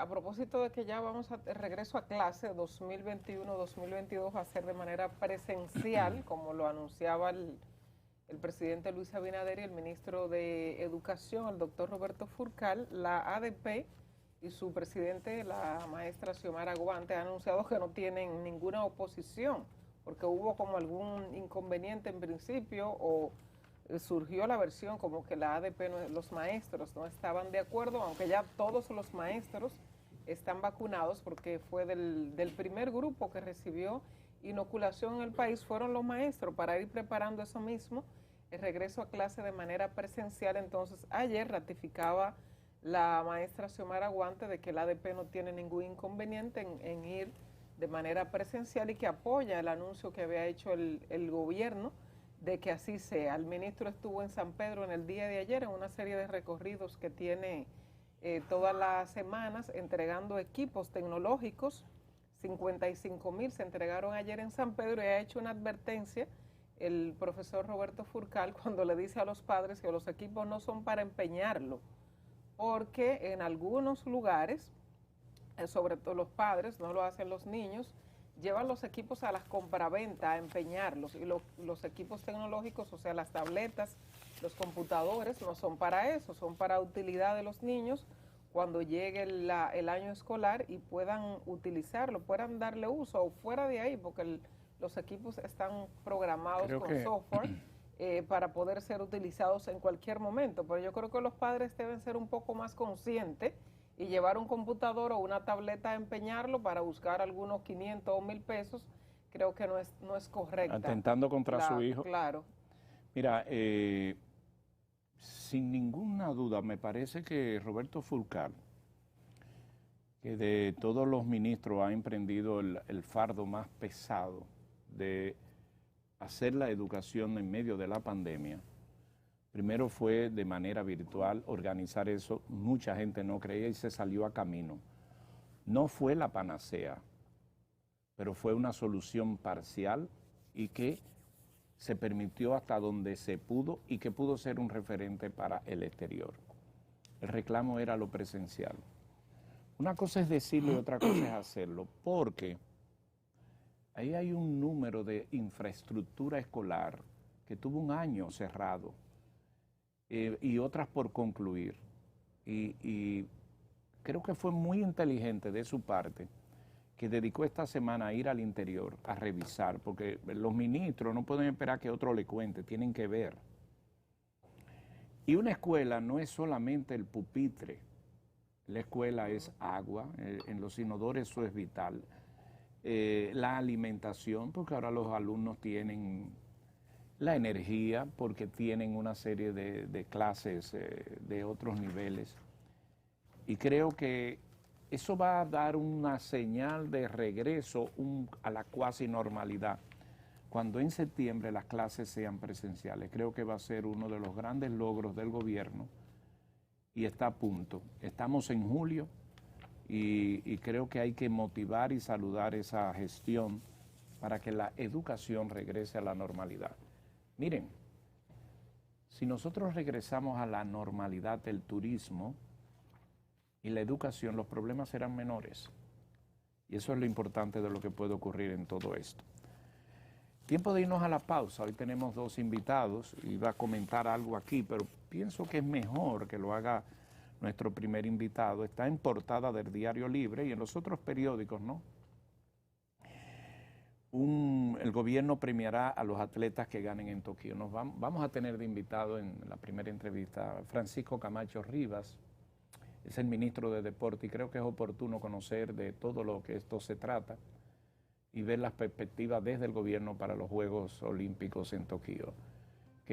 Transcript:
a propósito de que ya vamos a regreso a clase 2021-2022 va a ser de manera presencial, como lo anunciaba el presidente Luis Abinader y el ministro de Educación, el doctor Roberto Furcal. La ADP y su presidente, la maestra Xiomara Guante, han anunciado que no tienen ninguna oposición, porque hubo como algún inconveniente en principio o surgió la versión como que la ADP, los maestros no estaban de acuerdo, aunque ya todos los maestros están vacunados, porque fue del primer grupo que recibió inoculación en el país, fueron los maestros, para ir preparando eso mismo, el regreso a clase de manera presencial. Entonces ayer ratificaba la maestra Xiomara Guante de que la ADP no tiene ningún inconveniente en ir de manera presencial y que apoya el anuncio que había hecho el gobierno de que así sea. El ministro estuvo en San Pedro en el día de ayer en una serie de recorridos que tiene todas las semanas entregando equipos tecnológicos. 55,000 se entregaron ayer en San Pedro y ha hecho una advertencia el profesor Roberto Furcal cuando le dice a los padres que los equipos no son para empeñarlo, porque en algunos lugares, sobre todo los padres, no lo hacen los niños, llevan los equipos a las compraventas a empeñarlos y los equipos tecnológicos, o sea, las tabletas, los computadores, no son para eso, son para utilidad de los niños cuando llegue el año escolar y puedan utilizarlo, puedan darle uso o fuera de ahí, porque los equipos están programados software para poder ser utilizados en cualquier momento. Pero yo creo que los padres deben ser un poco más conscientes y llevar un computador o una tableta a empeñarlo para buscar algunos 500 o 1,000 pesos, creo que no es correcto. Atentando contra su hijo. Claro. Mira, sin ninguna duda, me parece que Roberto Furcal, que de todos los ministros ha emprendido el fardo más pesado de hacer la educación en medio de la pandemia. Primero fue de manera virtual, organizar eso, mucha gente no creía y se salió a camino. No fue la panacea, pero fue una solución parcial y que se permitió hasta donde se pudo y que pudo ser un referente para el exterior. El reclamo era lo presencial. Una cosa es decirlo y otra cosa es hacerlo, porque ahí hay un número de infraestructura escolar que tuvo un año cerrado y otras por concluir. Y creo que fue muy inteligente de su parte que dedicó esta semana a ir al interior a revisar, porque los ministros no pueden esperar que otro le cuente, tienen que ver. Y una escuela no es solamente el pupitre, la escuela es agua, en los inodores eso es vital, la alimentación, porque ahora los alumnos tienen la energía, porque tienen una serie de clases de otros niveles. Y creo que eso va a dar una señal de regreso a la cuasi normalidad cuando en septiembre las clases sean presenciales. Creo que va a ser uno de los grandes logros del gobierno y está a punto. Estamos en julio y creo que hay que motivar y saludar esa gestión para que la educación regrese a la normalidad. Miren, si nosotros regresamos a la normalidad del turismo y la educación, los problemas serán menores. Y eso es lo importante de lo que puede ocurrir en todo esto. Tiempo de irnos a la pausa. Hoy tenemos dos invitados. Iba a comentar algo aquí, pero pienso que es mejor que lo haga nuestro primer invitado. Está en portada del Diario Libre y en los otros periódicos, ¿no? El gobierno premiará a los atletas que ganen en Tokio. Vamos a tener de invitado en la primera entrevista a Francisco Camacho Rivas. Es el ministro de Deporte y creo que es oportuno conocer de todo lo que esto se trata y ver las perspectivas desde el gobierno para los Juegos Olímpicos en Tokio.